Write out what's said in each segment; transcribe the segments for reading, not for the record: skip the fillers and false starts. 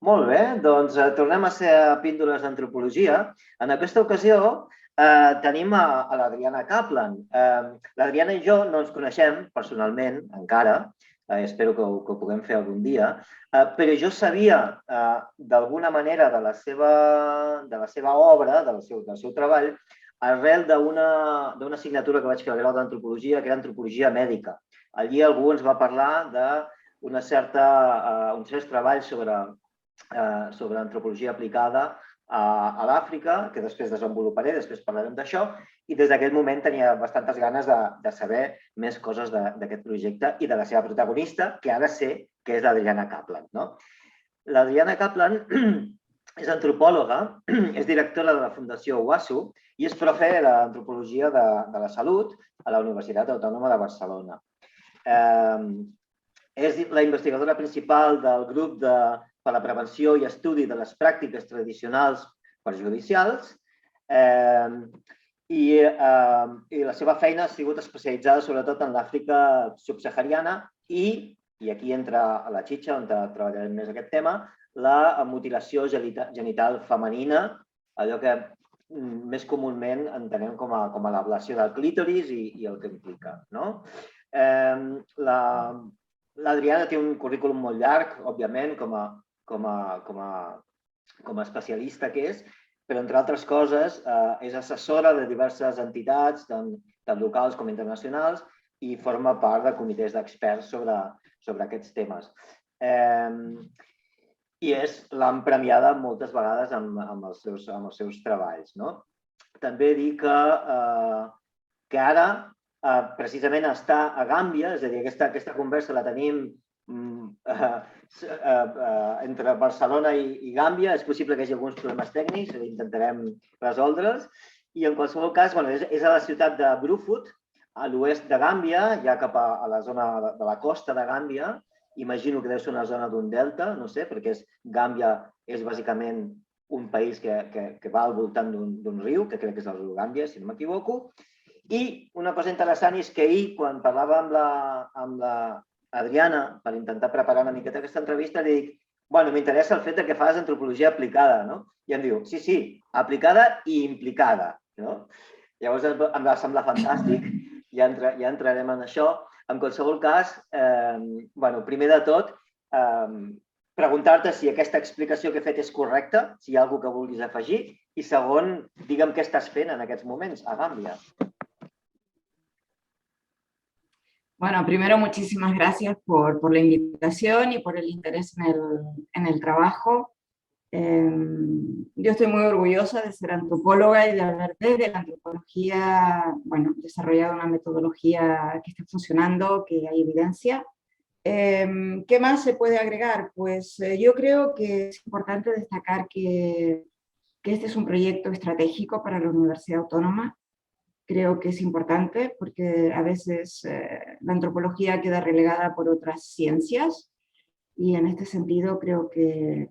Molt bé, doncs tornem a ser a Píndoles d'Antropologia. En aquesta ocasió tenim a l'Adriana Kaplan. L'Adriana i jo no ens coneixem personalment encara, espero que ho puguem fer algun dia, però jo sabia d'alguna manera de la seva obra, del seu treball, arrel d'una assignatura que vaig fer al grau d'Antropologia, que era Antropologia Mèdica. Allí algú ens va parlar d'uns certs treballs sobre antropologia aplicada a l'Àfrica, que després desenvoluparé, després parlarem d'això, i des d'aquell moment tenia bastantes ganes de saber més coses d'aquest projecte i de la seva protagonista, que ha de ser, que és l'Adriana Kaplan. L'Adriana Kaplan és antropòloga, és directora de la Fundació UASU i és profe d'Antropologia de la Salut a la Universitat Autònoma de Barcelona. És la investigadora principal del grup per a la prevenció i estudi de les pràctiques tradicionals perjudicials i la seva feina ha sigut especialitzada sobretot en l'Àfrica subsahariana i aquí entra a la xitxa, on treballarem més aquest tema, la mutilació genital femenina, allò que més comúment entenem com a l'ablació del clítoris i el que implica. L'Adriana té un currículum molt llarg, òbviament, com a especialista que és, però, entre altres coses, és assessora de diverses entitats, tant locals com internacionals, i forma part de comitès d'experts sobre aquests temes. I l'han premiada moltes vegades amb els seus treballs. També dir que ara, precisament, està a Gàmbia, és a dir, aquesta conversa la tenim entre Barcelona i Gàmbia. És possible que hi hagi alguns problemes tècnics, intentarem resoldre'ls. I en qualsevol cas, és a la ciutat de Brufut, a l'oest de Gàmbia, ja cap a la zona de la costa de Gàmbia. Imagino que deu ser una zona d'un delta, no sé, perquè Gàmbia és bàsicament un país que va al voltant d'un riu, que crec que és el riu Gàmbia, si no m'equivoco. I una cosa interessant és que ahir, quan parlava amb l'Adriana, per intentar preparar una miqueta aquesta entrevista, li dic, m'interessa el fet que fas antropologia aplicada, i em diu, sí, aplicada i implicada. Llavors em va semblar fantàstic, ja entrarem en això. En qualsevol cas, primer de tot, preguntar-te si aquesta explicació que he fet és correcta, si hi ha alguna cosa que vulguis afegir, i segon, digue'm què estàs fent en aquests moments a Gàmbia. Bueno, primero muchísimas gracias por la invitación y por el interés en el trabajo. Yo estoy muy orgullosa de ser antropóloga y de haber desde la antropología, desarrollado una metodología que está funcionando, que hay evidencia. ¿Qué más se puede agregar? Pues yo creo que es importante destacar que este es un proyecto estratégico para la Universidad Autónoma. Creo que es importante porque a veces la antropología queda relegada por otras ciencias y en este sentido creo que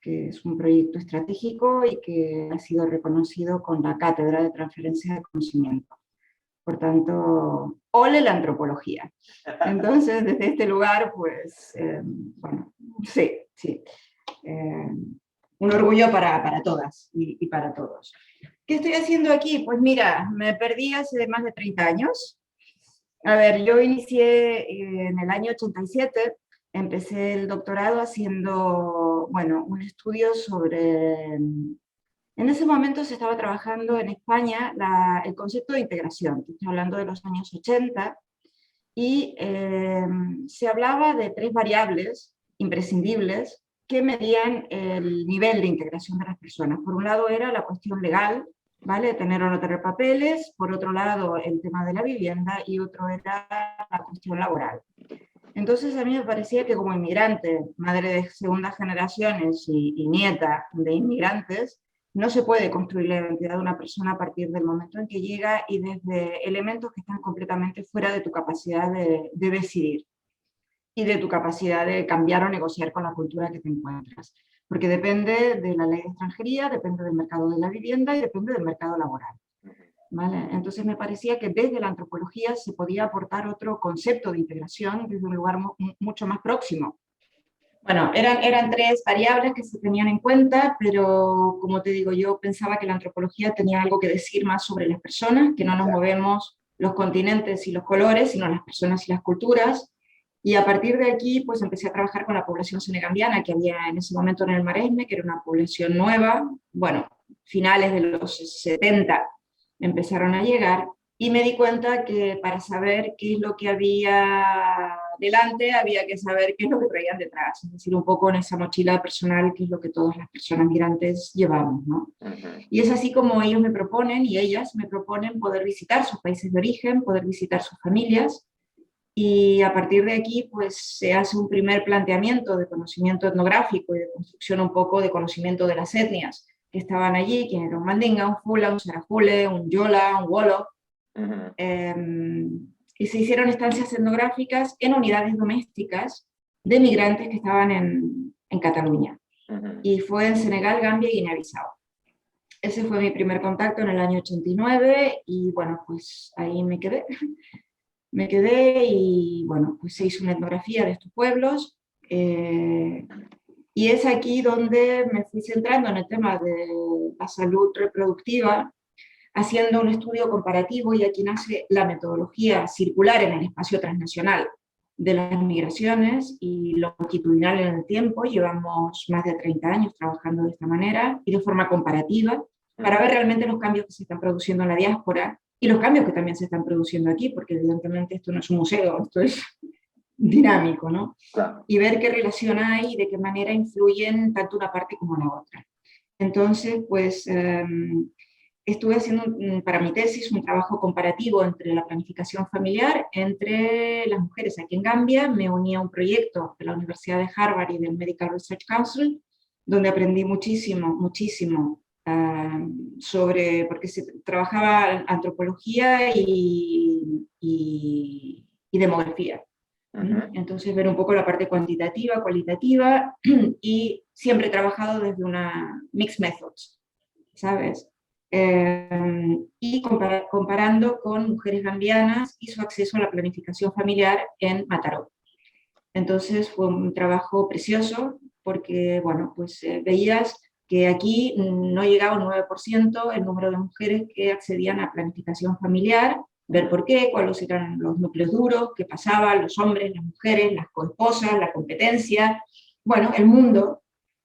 es un proyecto estratégico y que ha sido reconocido con la Cátedra de Transferencia de Conocimiento. Por tanto, ¡ole la antropología! Entonces, desde este lugar, pues, sí. Un orgullo para todas y para todos. ¿Qué estoy haciendo aquí? Pues mira, me perdí hace más de 30 años. A ver, yo inicié en el año 87, empecé el doctorado haciendo, un estudio sobre... En ese momento se estaba trabajando en España el concepto de integración, estoy hablando de los años 80, y se hablaba de 3 variables imprescindibles que medían el nivel de integración de las personas. Por un lado era la cuestión legal, ¿vale? Tener o no tener papeles, por otro lado el tema de la vivienda y otro era la cuestión laboral. Entonces a mí me parecía que como inmigrante, madre de segundas generaciones y nieta de inmigrantes, no se puede construir la identidad de una persona a partir del momento en que llega y desde elementos que están completamente fuera de tu capacidad de decidir y de tu capacidad de cambiar o negociar con la cultura que te encuentras. Porque depende de la ley de extranjería, depende del mercado de la vivienda y depende del mercado laboral. ¿vale? Entonces me parecía que desde la antropología se podía aportar otro concepto de integración desde un lugar mucho más próximo. Bueno, eran tres variables que se tenían en cuenta, pero como te digo, yo pensaba que la antropología tenía algo que decir más sobre las personas, que no nos movemos los continentes y los colores, sino las personas y las culturas. Y a partir de aquí, pues empecé a trabajar con la población senegambiana que había en ese momento en el Maresme, que era una población nueva, bueno, finales de los 70 empezaron a llegar, y me di cuenta que para saber qué es lo que había delante, había que saber qué es lo que traían detrás, es decir, un poco en esa mochila personal, que es lo que todas las personas migrantes llevamos, ¿no? Y es así como ellos me proponen, y ellas me proponen, poder visitar sus países de origen, poder visitar sus familias, y a partir de aquí pues se hace un primer planteamiento de conocimiento etnográfico y de construcción un poco de conocimiento de las etnias que estaban allí, que era un mandinga, un fula, un sarajule, un yola, un wolo. Y se hicieron estancias etnográficas en unidades domésticas de migrantes que estaban en Cataluña. Y fue en Senegal, Gambia y Guinea-Bissau. Ese fue mi primer contacto en el año 89 y bueno, pues ahí me quedé. Me quedé y bueno, pues se hizo una etnografía de estos pueblos y es aquí donde me fui centrando en el tema de la salud reproductiva, haciendo un estudio comparativo, y aquí nace la metodología circular en el espacio transnacional de las migraciones y longitudinal en el tiempo. Llevamos más de 30 años trabajando de esta manera y de forma comparativa para ver realmente los cambios que se están produciendo en la diáspora y los cambios que también se están produciendo aquí, porque evidentemente esto no es un museo, esto es dinámico, ¿no? Claro. Y ver qué relación hay y de qué manera influyen tanto una parte como la otra. Entonces, pues estuve haciendo para mi tesis un trabajo comparativo entre la planificación familiar entre las mujeres aquí en Gambia. Me uní a un proyecto de la Universidad de Harvard y del Medical Research Council, donde aprendí muchísimo, muchísimo sobre, porque se trabajaba antropología y demografía. Entonces ver un poco la parte cuantitativa, cualitativa, y siempre he trabajado desde una mixed methods, ¿sabes? Y comparando con mujeres gambianas y su acceso a la planificación familiar en Mataró. Entonces fue un trabajo precioso porque, bueno, pues veías que aquí no llegaba un 9% el número de mujeres que accedían a planificación familiar, ver por qué, cuáles eran los núcleos duros, qué pasaba, los hombres, las mujeres, las coesposas, la competencia, bueno, el mundo,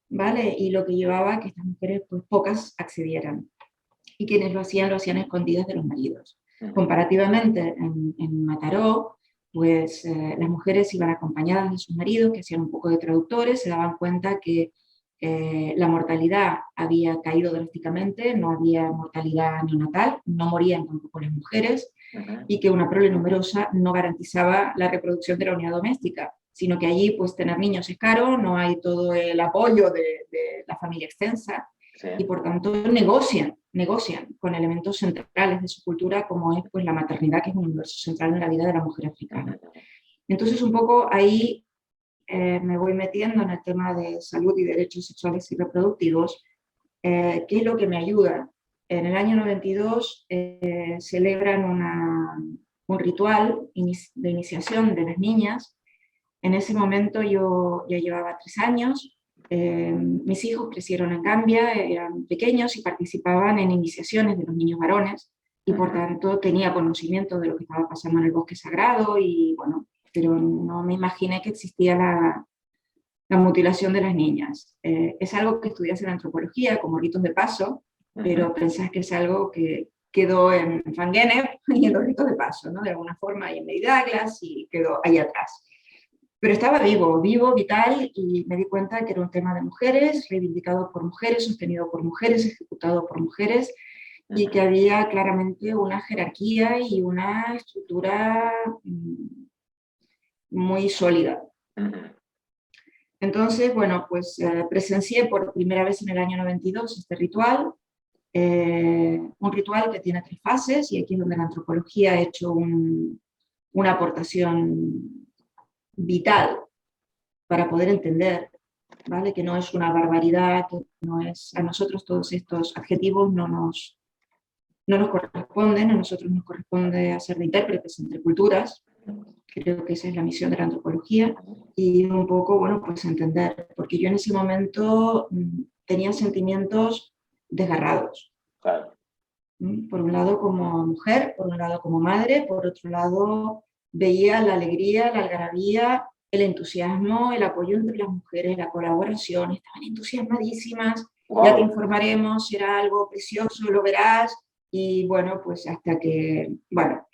¿vale? Y lo que llevaba a que estas mujeres, pues pocas accedieran. Y quienes lo hacían escondidas de los maridos. Comparativamente, en Mataró, pues las mujeres iban acompañadas de sus maridos, que hacían un poco de traductores, se daban cuenta que la mortalidad había caído drásticamente, no había mortalidad neonatal, no morían tampoco las mujeres, y que una prole numerosa no garantizaba la reproducción de la unidad doméstica, sino que allí pues tener niños es caro, no hay todo el apoyo de la familia extensa, y por tanto negocian con elementos centrales de su cultura, como es pues la maternidad, que es un universo central en la vida de la mujer africana. Entonces un poco ahí me voy metiendo en el tema de salud y derechos sexuales y reproductivos, que es lo que me ayuda. En el año 92 celebran un ritual de iniciación de las niñas. En ese momento yo ya llevaba 3 años. Mis hijos crecieron en Gambia, eran pequeños y participaban en iniciaciones de los niños varones, y por tanto tenía conocimiento de lo que estaba pasando en el bosque sagrado, y bueno, pero no me imaginé que existía la mutilación de las niñas. Es algo que estudias en antropología como ritos de paso, pero pensás que es algo que quedó en Van Gennep y en los ritos de paso, ¿no? De alguna forma, y en Mary Douglas, y quedó ahí atrás. Pero estaba vivo, vital, y me di cuenta que era un tema de mujeres, reivindicado por mujeres, sostenido por mujeres, ejecutado por mujeres, y que había claramente una jerarquía y una estructura muy sólida. Entonces, bueno, pues presencié por primera vez en el año 92 este ritual, un ritual que tiene 3 fases, y aquí es donde la antropología ha hecho una aportación vital para poder entender, ¿vale? Que no es una barbaridad, que no es, a nosotros todos estos adjetivos no no nos corresponden, a nosotros nos corresponde hacer de intérpretes entre culturas, creo que esa es la misión de la antropología, y un poco, bueno, pues entender, porque yo en ese momento tenía sentimientos desgarrados. Claro. Por un lado como mujer, por un lado como madre, por otro lado veía la alegría, la algarabía, el entusiasmo, el apoyo entre las mujeres, la colaboración, estaban entusiasmadísimas, ya te informaremos, será algo precioso, lo verás, y bueno, pues hasta que, bueno,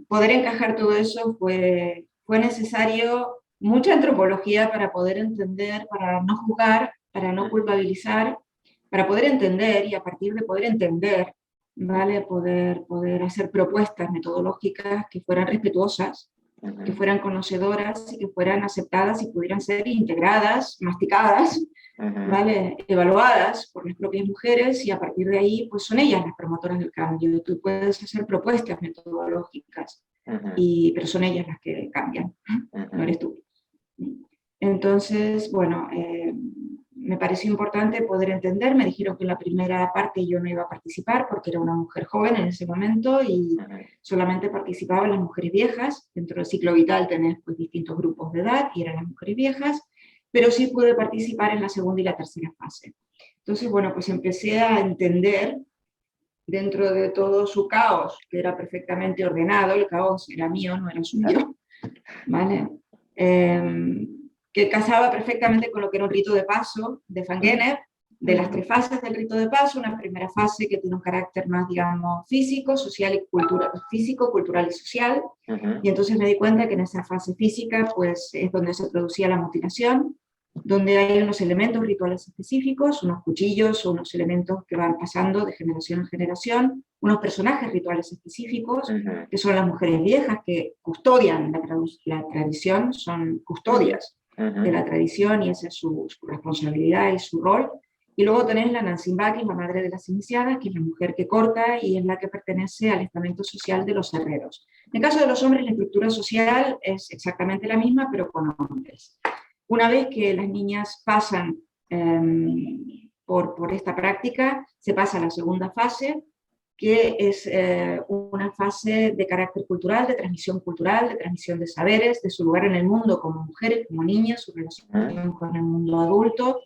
poder encajar todo eso fue necesario mucha antropología para poder entender, para no juzgar, para no culpabilizar, para poder entender y a partir de poder entender, ¿vale? Poder hacer propuestas metodológicas que fueran respetuosas, que fueran conocedoras y que fueran aceptadas y pudieran ser integradas, masticadas, ¿vale? Evaluadas por las propias mujeres y a partir de ahí pues son ellas las promotoras del cambio. Tú puedes hacer propuestas metodológicas, pero son ellas las que cambian, no eres tú. Entonces, bueno, me pareció importante poder entender, me dijeron que en la primera parte yo no iba a participar porque era una mujer joven en ese momento y solamente participaban las mujeres viejas, dentro del ciclo vital tenés pues distintos grupos de edad y eran las mujeres viejas, pero sí pude participar en la segunda y la tercera fase. Entonces, bueno, pues empecé a entender dentro de todo su caos, que era perfectamente ordenado, el caos era mío, no era suyo, ¿vale? Que casaba perfectamente con lo que era un rito de paso de Van Gennep, de las 3 fases del rito de paso, una primera fase que tiene un carácter más, digamos, físico, social y cultural, físico, cultural y social, y entonces me di cuenta que en esa fase física, pues, es donde se producía la mutilación, donde hay unos elementos rituales específicos, unos cuchillos o unos elementos que van pasando de generación en generación, unos personajes rituales específicos, que son las mujeres viejas que custodian la tradición, son custodias de la tradición y esa es su responsabilidad y su rol. Y luego tenés la Nansimbá, que es la madre de las iniciadas, que es la mujer que corta y es la que pertenece al estamento social de los herreros. En el caso de los hombres, la estructura social es exactamente la misma, pero con hombres. Una vez que las niñas pasan por esta práctica, se pasa a la segunda fase, que es una fase de carácter cultural, de transmisión de saberes, de su lugar en el mundo como mujeres, como niñas, su relación con el mundo adulto,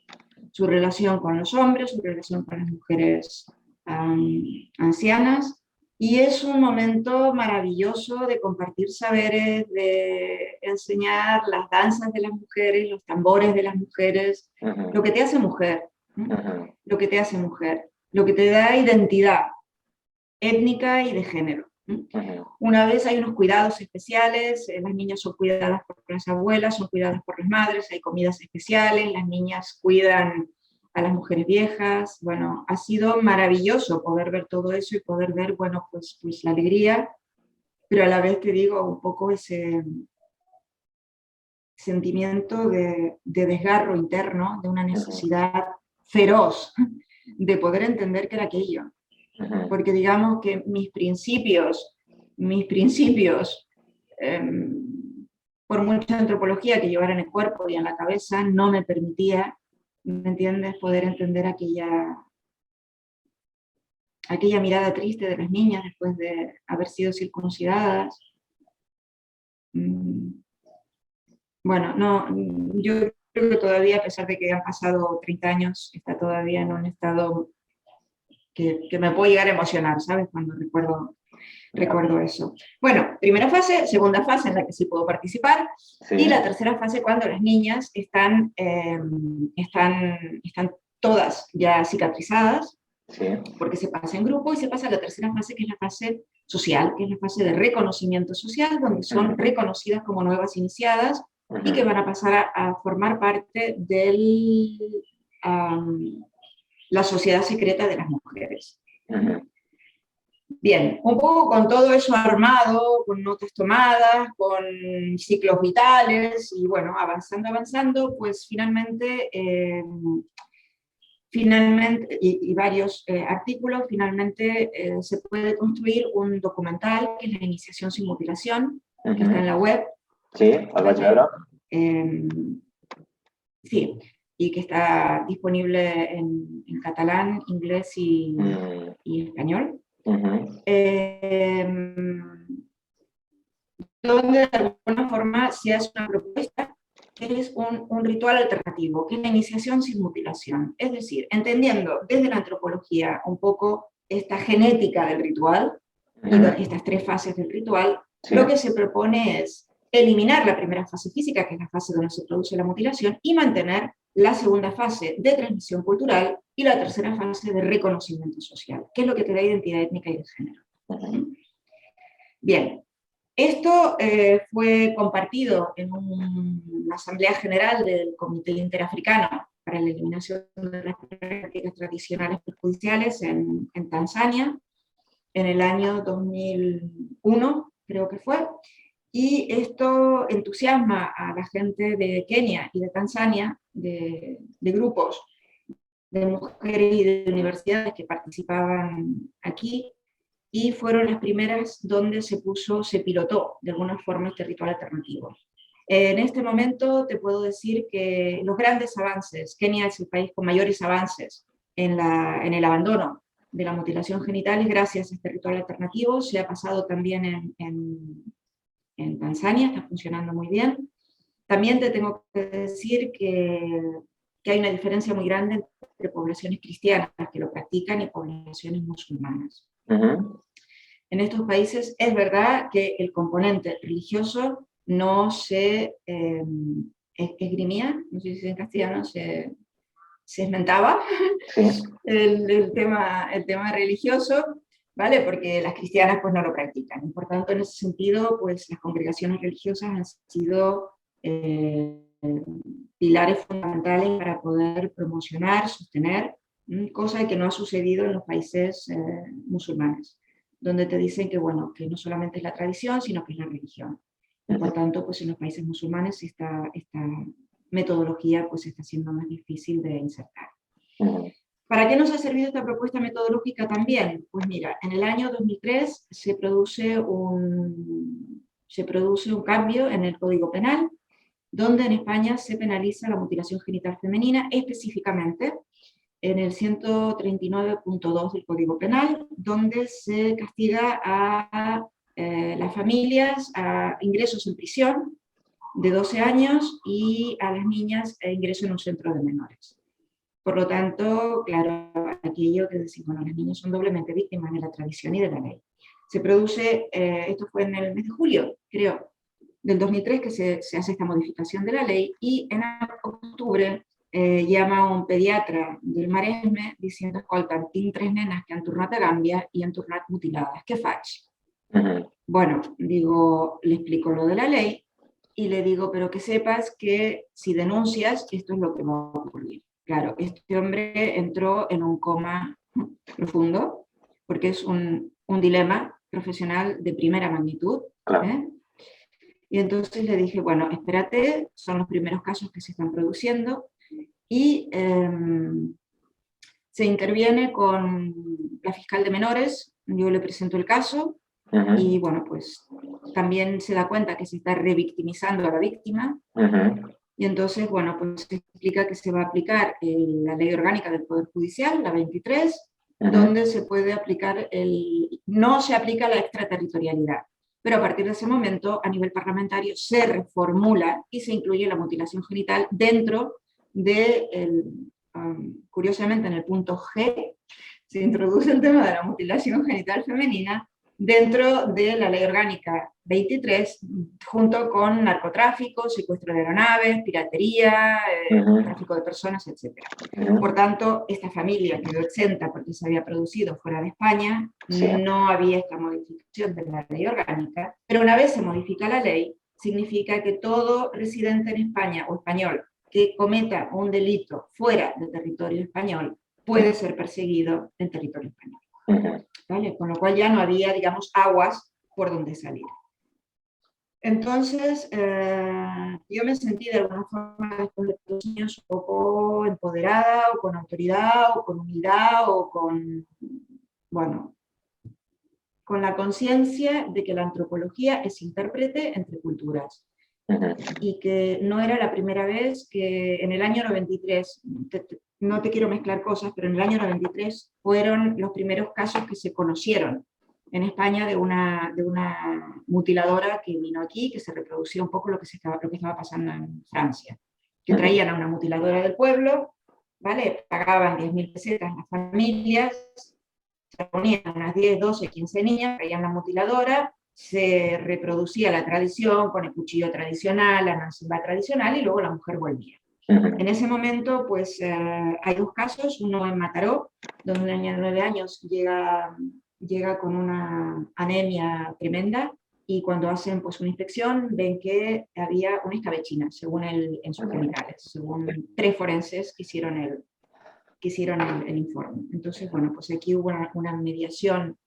su relación con los hombres, su relación con las mujeres ancianas, y es un momento maravilloso de compartir saberes, de enseñar las danzas de las mujeres, los tambores de las mujeres, lo que te hace mujer, lo que te hace mujer, lo que te da identidad étnica y de género. Una vez hay unos cuidados especiales, las niñas son cuidadas por las abuelas, son cuidadas por las madres, hay comidas especiales, las niñas cuidan a las mujeres viejas. Bueno, ha sido maravilloso poder ver todo eso y poder ver, bueno, pues la alegría, pero a la vez te digo un poco ese sentimiento de desgarro interno, de una necesidad feroz de poder entender qué era aquello. Porque digamos que mis principios, por mucha antropología que llevara en el cuerpo y en la cabeza, no me permitía, ¿me entiendes?, poder entender aquella mirada triste de las niñas después de haber sido circuncidadas. Bueno, no, yo creo que todavía, a pesar de que han pasado 30 años, está todavía en un estado que me puedo llegar a emocionar, ¿sabes?, cuando recuerdo eso. Bueno, primera fase, segunda fase en la que sí puedo participar, y la tercera fase cuando las niñas están todas ya cicatrizadas, porque se pasa en grupo y se pasa a la tercera fase, que es la fase social, que es la fase de reconocimiento social, donde son reconocidas como nuevas iniciadas y que van a pasar a formar parte de la sociedad secreta de las mujeres. Bien, un poco con todo eso armado, con notas tomadas, con ciclos vitales, y bueno, avanzando, pues finalmente, y varios artículos, finalmente se puede construir un documental, que es la iniciación sin mutilación, que está en la web. Sí, el vaig veure. Sí, y que está disponible en catalán, inglés y español. Donde de alguna forma se hace una propuesta que es un ritual alternativo, que es la iniciación sin mutilación. Es decir, entendiendo desde la antropología un poco esta genética del ritual, y estas 3 fases del ritual, lo que se propone es eliminar la primera fase física, que es la fase donde se produce la mutilación, y mantener la segunda fase de transmisión cultural y la tercera fase de reconocimiento social, que es lo que te da identidad étnica y de género. Bien, esto fue compartido en una asamblea general del Comité Interafricano para la Eliminación de las Prácticas Tradicionales Perjudiciales en Tanzania, en el año 2001, creo que fue, y esto entusiasma a la gente de Kenia y de Tanzania, de grupos de mujeres y de universidades que participaban aquí, y fueron las primeras donde se pilotó de alguna forma este ritual alternativo. En este momento te puedo decir que los grandes avances, Kenia es el país con mayores avances en el abandono de la mutilación genital, y gracias a este ritual alternativo se ha pasado también en Tanzania, está funcionando muy bien. También te tengo que decir que hay una diferencia muy grande entre poblaciones cristianas que lo practican y poblaciones musulmanas. En estos países es verdad que el componente religioso no se esgrimía, no sé si se dice en castellano, se esmentaba el tema religioso, ¿vale? Porque las cristianas pues no lo practican. Y por tanto, en ese sentido, pues las congregaciones religiosas han sido pilares fundamentales para poder promocionar, sostener, cosa que no ha sucedido en los países musulmanes, donde te dicen que, bueno, que no solamente es la tradición, sino que es la religión. Y por tanto, pues en los países musulmanes esta metodología pues está siendo más difícil de insertar. ¿Para qué nos ha servido esta propuesta metodológica también? Pues mira, en el año 2003 se produce un cambio en el Código Penal, donde en España se penaliza la mutilación genital femenina, específicamente en el 139.2 del Código Penal, donde se castiga a las familias a ingresos en prisión de 12 años y a las niñas ingreso en un centro de menores. Por lo tanto, claro, aquello que decimos, bueno, las niñas son doblemente víctimas de la tradición y de la ley. Se produce, esto fue en el mes de julio, creo, del 2003 que se hace esta modificación de la ley, y en octubre llama a un pediatra del Maresme diciendo, escolta, tinc 3 nenas que han tornat a Gàmbia y han tornat mutilades, què faig? Bueno, digo, le explico lo de la ley y le digo, pero que sepas que si denuncias, esto es lo que va a ocurrir. Claro, este hombre entró en un coma profundo, porque es un dilema profesional de primera magnitud. Y entonces le dije, bueno, espérate, son los primeros casos que se están produciendo, y se interviene con la fiscal de menores, yo le presento el caso, y bueno, pues también se da cuenta que se está revictimizando a la víctima, y entonces, bueno, pues se explica que se va a aplicar la ley orgánica del Poder Judicial, la 23, donde se puede aplicar no se aplica la extraterritorialidad, pero a partir de ese momento, a nivel parlamentario, se reformula y se incluye la mutilación genital dentro de, curiosamente en el punto G, se introduce el tema de la mutilación genital femenina dentro de la ley orgánica 23, junto con narcotráfico, secuestro de aeronaves, piratería, tráfico de personas, etc. Por tanto, esta familia quedó exenta porque se había producido fuera de España, no había esta modificación de la ley orgánica, pero una vez se modifica la ley, significa que todo residente en España o español que cometa un delito fuera del territorio español puede ser perseguido en territorio español. ¿Vale? Con lo cual ya no había, digamos, aguas por donde salir. Entonces, yo me sentí de alguna forma después de 2 años un poco empoderada, o con autoridad, o con humildad, o con, bueno, con la conciencia de que la antropología es intérprete entre culturas. y que no era la primera vez que en el año 93, no te quiero mezclar cosas, pero en el año 93 fueron los primeros casos que se conocieron en España de una mutiladora que vino aquí, que se reproducía un poco lo que estaba pasando en Francia, que traían a una mutiladora del pueblo, ¿vale? Pagaban 10.000 pesetas las familias, se ponían unas 10, 12, 15 niñas, traían la mutiladora, se reproducía la tradición con el cuchillo tradicional, la nancimba tradicional, y luego la mujer volvía. En ese momento, pues, hay dos casos, uno en Mataró, donde una niña de 9 años llega con una anemia tremenda, y cuando hacen pues una inspección ven que había una escabechina, según en sus genitales, según 3 forenses que hicieron el informe. Entonces, bueno, pues aquí hubo una mediación,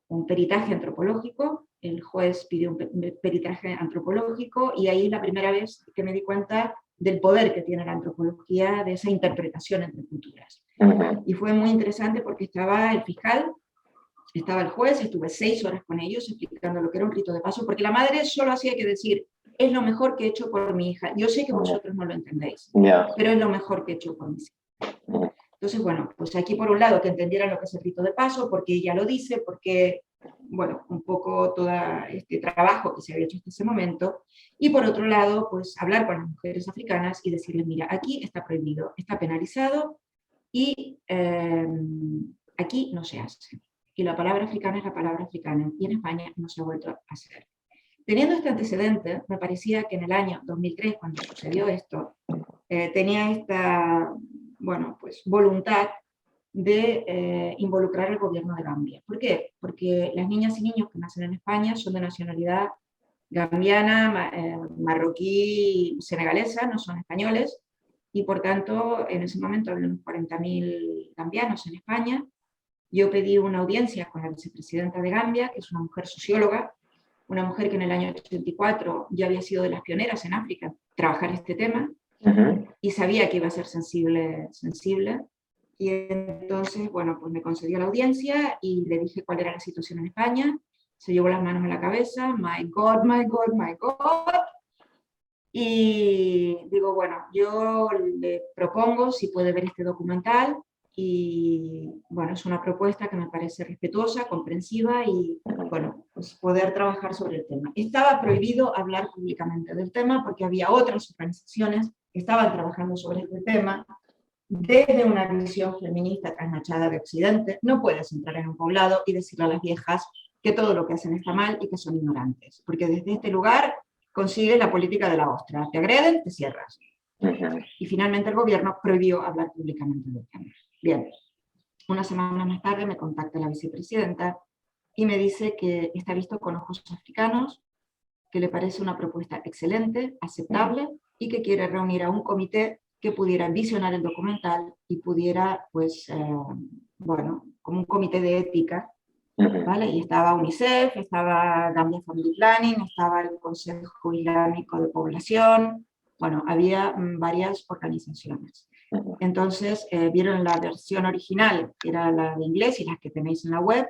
un peritaje antropológico, el juez pidió un peritaje antropológico, y ahí es la primera vez que me di cuenta del poder que tiene la antropología, de esa interpretación entre culturas. Y fue muy interesante porque estaba el fiscal, estaba el juez, estuve 6 horas con ellos explicando lo que era un rito de paso, porque la madre solo hacía que decir, es lo mejor que he hecho por mi hija. Yo sé que vosotros no lo entendéis, pero es lo mejor que he hecho por mi hija. Entonces, bueno, pues aquí por un lado que entendieran lo que es el rito de paso, porque ella lo dice, porque, bueno, un poco todo este trabajo que se había hecho hasta ese momento, y por otro lado, pues hablar con las mujeres africanas y decirles, mira, aquí está prohibido, está penalizado, y aquí no se hace. Y la palabra africana es la palabra africana, y en España no se ha vuelto a hacer. Teniendo este antecedente, me parecía que en el año 2003, cuando sucedió esto, tenía esta, bueno, pues, voluntad de involucrar al gobierno de Gambia. ¿Por qué? Porque las niñas y niños que nacen en España son de nacionalidad gambiana, marroquí, senegalesa, no son españoles, y por tanto en ese momento había unos 40.000 gambianos en España. Yo pedí una audiencia con la vicepresidenta de Gambia, que es una mujer socióloga, una mujer que en el año 84 ya había sido de las pioneras en África en trabajar este tema, y sabía que iba a ser sensible. Y entonces, bueno, pues me concedió la audiencia y le dije cuál era la situación en España. Se llevó las manos a la cabeza, my God, my God, my God. Y digo, bueno, yo le propongo si puede ver este documental, y bueno, es una propuesta que me parece respetuosa, comprensiva, y bueno, pues poder trabajar sobre el tema. Estaba prohibido hablar públicamente del tema porque había otras organizaciones que estaban trabajando sobre este tema desde una visión feminista trasnochada de Occidente. No puedes entrar en un poblado y decirle a las viejas que todo lo que hacen está mal y que son ignorantes, porque desde este lugar consigues la política de la ostra. Te agreden, te cierras. Y finalmente el gobierno prohibió hablar públicamente del tema. Bien, una semana más tarde me contacta la vicepresidenta y me dice que está visto con ojos africanos, que le parece una propuesta excelente, aceptable, y que quiere reunir a un comité que pudiera visionar el documental y pudiera, pues, bueno, como un comité de ética, ¿vale? Y estaba UNICEF, estaba Gambia Family Planning, estaba el Consejo Islámico de Población, bueno, había varias organizaciones. Entonces vieron la versión original, que era la de inglés y las que tenéis en la web,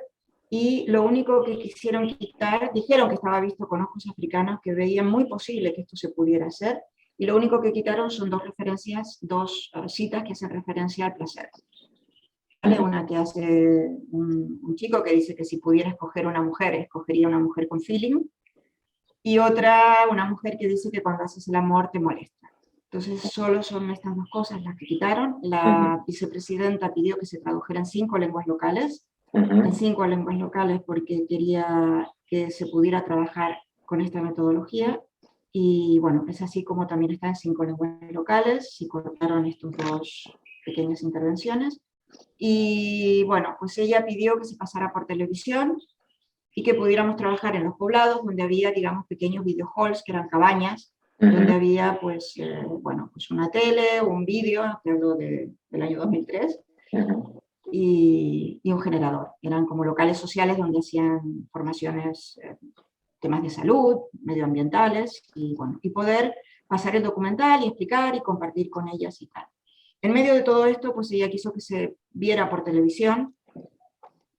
y lo único que quisieron quitar, dijeron que estaba visto con ojos africanos, que veían muy posible que esto se pudiera hacer, y lo único que quitaron son 2 referencias, 2 citas que hacen referencia al placer. ¿Vale? Una que hace un chico que dice que si pudiera escoger una mujer, escogería una mujer con feeling, y otra, una mujer que dice que cuando haces el amor te molesta. Entonces solo son estas 2 cosas las que quitaron. La vicepresidenta pidió que se tradujera en 5 lenguas locales, porque quería que se pudiera trabajar con esta metodología, y bueno, es así como también está en 5 lenguas locales. Se cortaron estas 2 pequeñas intervenciones, y bueno, pues ella pidió que se pasara por televisión y que pudiéramos trabajar en los poblados donde había, digamos, pequeños video halls, que eran cabañas, donde había, pues, bueno, pues una tele, un vídeo, te hablo del año 2003, y un generador. Eran como locales sociales donde hacían formaciones, temas de salud, medioambientales, y bueno, y poder pasar el documental y explicar y compartir con ellas y tal. En medio de todo esto, pues ella quiso que se viera por televisión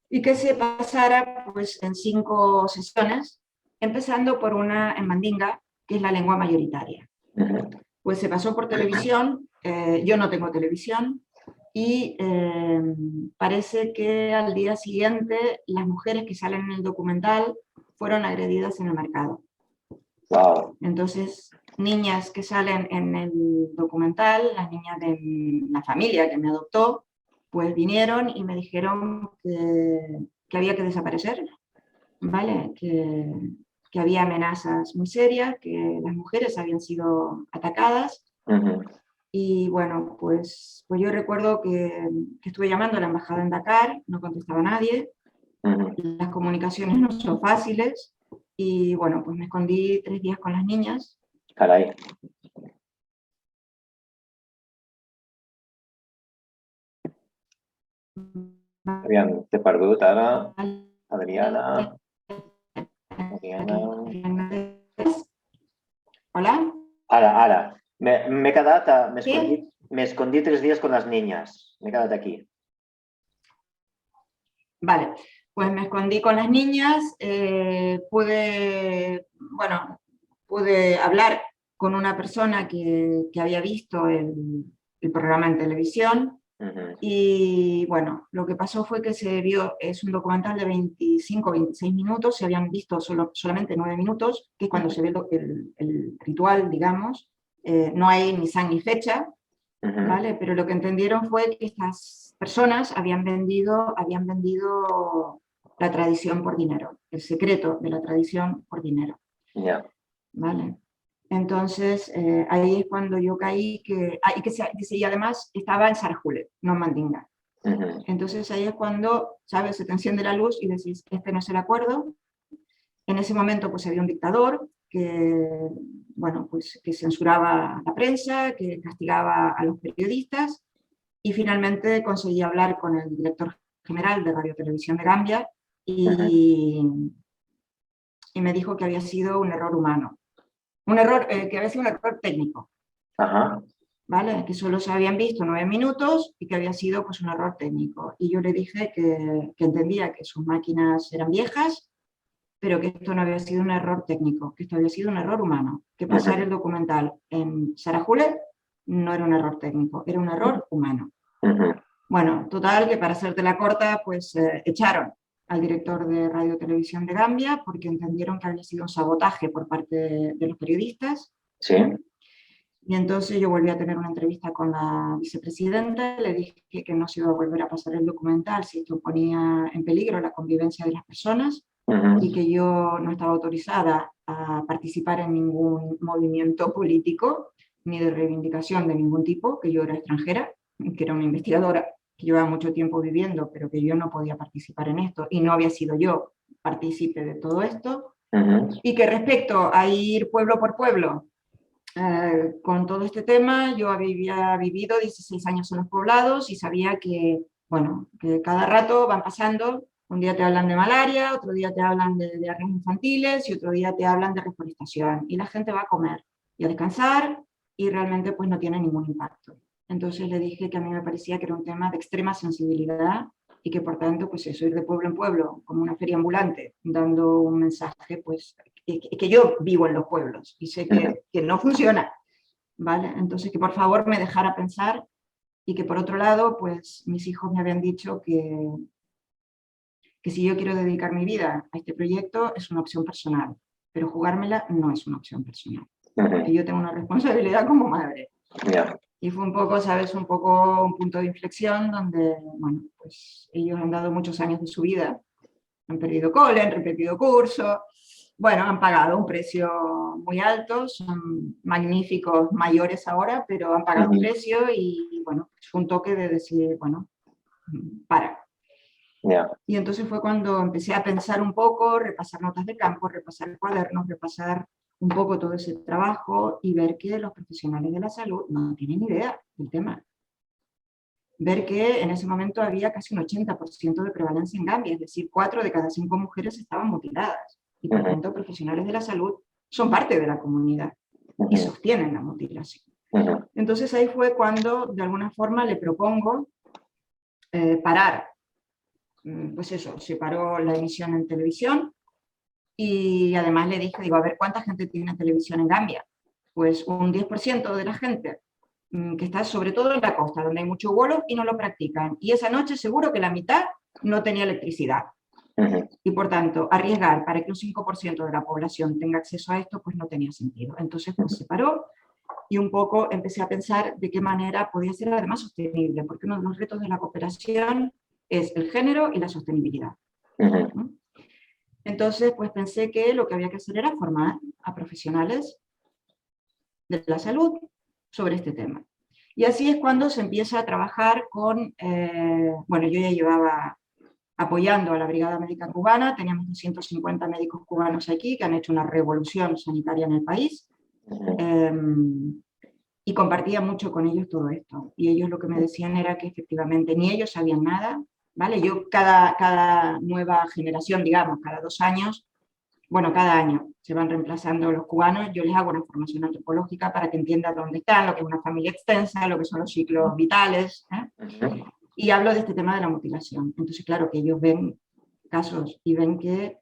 y que se pasara, pues, en 5 sesiones, empezando por una en Mandinga, que es la lengua mayoritaria. Pues se pasó por televisión, yo no tengo televisión, y parece que al día siguiente las mujeres que salen en el documental fueron agredidas en el mercado. Wow. Entonces, niñas que salen en el documental, las niñas de la familia que me adoptó, pues vinieron y me dijeron que había que desaparecer, ¿vale? Que había amenazas muy serias, que las mujeres habían sido atacadas. Y bueno, pues yo recuerdo que estuve llamando a la embajada en Dakar, no contestaba nadie, las comunicaciones no son fáciles, y bueno, pues me escondí 3 días con las niñas. Carai. Aviam, t'he perdut ara. Adriana. Hola. Ara. M'he quedat, Sí. me escondí 3 días con las niñas. M'he quedat aquí. Vale, pues me escondí con las niñas, pude hablar con una persona que había visto el programa en televisión, y bueno, lo que pasó fue que se vio, es un documental de 25-26 minutos, se habían visto solamente 9 minutos, que cuando se ve el ritual, digamos, no hay ni sang ni fecha, ¿vale? Pero lo que entendieron fue que estas personas habían vendido la tradición por dinero, el secreto de la tradición por dinero. Yeah. ¿Vale? Entonces, ahí es cuando yo caí, y además estaba en Sarjule, no en Mandinga. Entonces ahí es cuando, ¿sabes?, se te enciende la luz y decís, este no es el acuerdo. En ese momento pues había un dictador que, bueno, pues, que censuraba la prensa, que castigaba a los periodistas, y finalmente conseguí hablar con el director general de Radio Televisión de Gambia y me dijo que había sido un error humano. Un error, que había sido un error técnico. ¿Vale? Que solo se habían visto 9 minutos y que había sido pues un error técnico. Y yo le dije que entendía que sus máquinas eran viejas, pero que esto no había sido un error técnico, que esto había sido un error humano. Que pasar el documental en Sarajule no era un error técnico, era un error humano. Bueno, total, que para hacerte la corta, pues echaron al director de Radio Televisión de Gambia porque entendieron que había sido un sabotaje por parte de los periodistas. Sí. Y entonces yo volví a tener una entrevista con la vicepresidenta, le dije que no se iba a volver a pasar el documental si esto ponía en peligro la convivencia de las personas, y que yo no estaba autorizada a participar en ningún movimiento político ni de reivindicación de ningún tipo, que yo era extranjera, que era una investigadora que llevaba mucho tiempo viviendo, pero que yo no podía participar en esto, y no había sido yo partícipe de todo esto, y que respecto a ir pueblo por pueblo, con todo este tema, yo había vivido 16 años en los poblados y sabía que, bueno, que cada rato van pasando, un día te hablan de malaria, otro día te hablan de diarreas infantiles y otro día te hablan de reforestación, y la gente va a comer y a descansar y realmente pues no tiene ningún impacto. Entonces le dije que a mí me parecía que era un tema de extrema sensibilidad y que por tanto pues eso, ir de pueblo en pueblo como una feria ambulante dando un mensaje, pues que yo vivo en los pueblos y sé que no funciona, ¿vale? Entonces que por favor me dejara pensar, y que por otro lado pues mis hijos me habían dicho que si yo quiero dedicar mi vida a este proyecto es una opción personal, pero jugármela no es una opción personal, que yo tengo una responsabilidad como madre. Y fue un poco, ¿sabes?, un poco un punto de inflexión donde, bueno, pues ellos han dado muchos años de su vida, han perdido cole, han repetido curso, bueno, han pagado un precio muy alto, son magníficos mayores ahora, pero han pagado un precio y, bueno, fue un toque de decir, bueno, para. Y entonces fue cuando empecé a pensar un poco, repasar notas de campo, repasar cuadernos, repasar un poco todo ese trabajo y ver que los profesionales de la salud no tienen ni idea del tema. Ver que en ese momento había casi un 80% de prevalencia en Gambia, es decir, 4 de cada 5 mujeres estaban mutiladas. Y por tanto, profesionales de la salud son parte de la comunidad y sostienen la mutilación. Entonces ahí fue cuando, de alguna forma, le propongo parar, pues eso, se paró la emisión en televisión, Y además le dije, digo, a ver, ¿cuánta gente tiene televisión en Gambia? Pues un 10% de la gente, que está sobre todo en la costa, donde hay mucho vuelo y no lo practican. Y esa noche seguro que la mitad no tenía electricidad. Y por tanto, arriesgar para que un 5% de la población tenga acceso a esto, pues no tenía sentido. Entonces, pues se paró y un poco empecé a pensar de qué manera podía ser además sostenible, porque uno de los retos de la cooperación es el género y la sostenibilidad. ¿No? Entonces, pues pensé que lo que había que hacer era formar a profesionales de la salud sobre este tema. Y así es cuando se empieza a trabajar con, bueno, yo ya llevaba apoyando a la Brigada Médica Cubana, teníamos 250 médicos cubanos aquí que han hecho una revolución sanitaria en el país, y compartía mucho con ellos todo esto. Y ellos lo que me decían era que efectivamente ni ellos sabían nada, ¿vale? Yo cada nueva generación, digamos, cada 2 años, bueno, cada año se van reemplazando los cubanos, yo les hago una formación antropológica para que entiendan dónde están, lo que es una familia extensa, lo que son los ciclos vitales, y hablo de este tema de la mutilación. Entonces, claro, que ellos ven casos y ven que